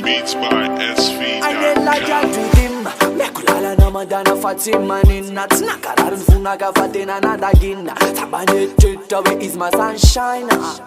Beats by SV. I get like I do him. Mekulala na madana Fatima nina. Tinakararun funaga fatena na dagina. Tabane tita we is my sunshine. Not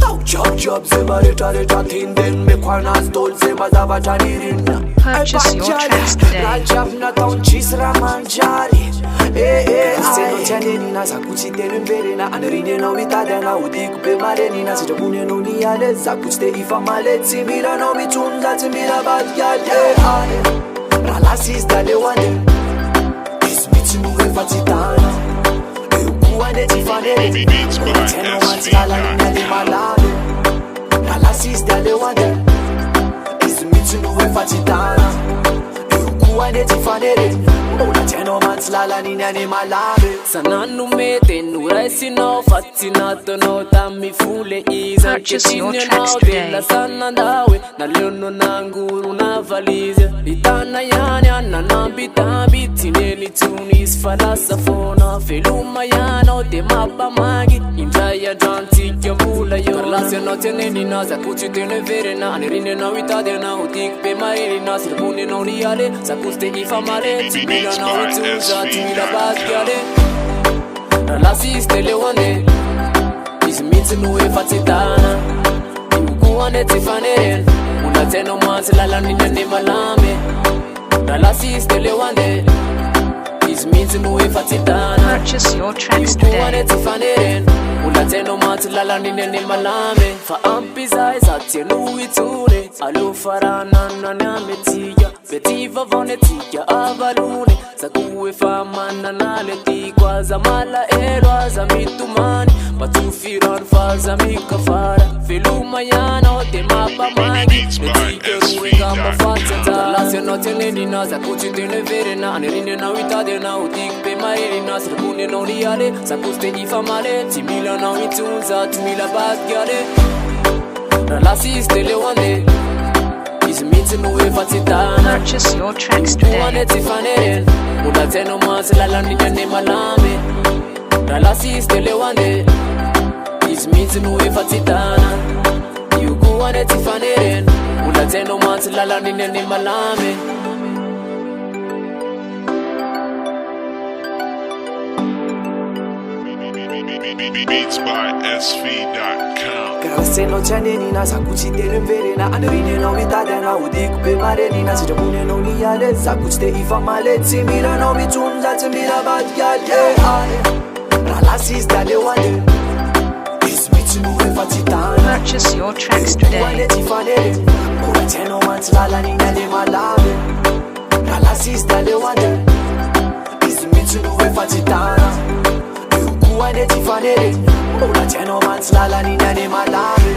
out job zema reta thin den me kwarnas dol zema zavatanirin. Purchase your tracks today. Rajab na taun chisra manjari. Seno chane nina sakuchi tenu mbere na anarine no mitade na udiku pe mare nina sitabune no niale sakuchi ifa male timira no mitunza timira bad girl. Rala sister de wande ismiti muwe fatitana ukuane tifane teno mansala nina de malade. Rala sister de wande ismiti muwe fatitana ukuane tifane una teno manslala nina ni malabe. Sananu mete nuraisi no fatina to no tami fule iza. Purchase your tracks today. La sana dawe na leono na nguru na valize. Litana yana na nambita bitineli tunis falasa fona feluma yana de mapa magi injaya janti kyambula yo. Karlasya no teneni na zakuchi tene vere na anirine na witade na utik pe maili na sirbune no niale zakuste ifa male timila na utuza timila baskale. Rala siste le wane ismiti nuwe fatitana ukuane tifaneren una teno mansi lala nina ne malame. Rala siste le wane ismiti nuwe fatitana Purchase your tracks ukuane today. tifaneren una teno mansi lala nina ne malame. Fa ampiza esatie nuwe tune alo farana na nametiya betiva vonetiya avalune zakuwe famana naleti kwa zamala erwa za mitumani matufiran faza mikafara filuma yana ote mapa magi netikeruwe gamba fatata lasya noteneni na zakuchi tene vere na anirine na witade na utikpe maili na sirbune no liale zakuste ifa male timila na mitunza timila badgale. Rala siste le wande ismiti muwe fatitana Purchase your tracks today. ukuane tifaneren una teno mansi lala nina ne malame. Rala siste le wande ismiti muwe fatitana ukuane tifaneren una teno mansi lala nina ne malame. Beats by SV.com. Seno chane nina sakuchi tene mbere na anarine no mitade na udiku pe mare nina sitabune no niale sakuchi ifa male timira no mitunza timira bad girl. Rala sister de wande ismiti muwe fatitana Purchase your tracks today. ukuane tifanere una teno manslala nina de malabe. Rala sister de wande ismiti muwe fatitana ukuane tifanere una teno manslala nina de malabe.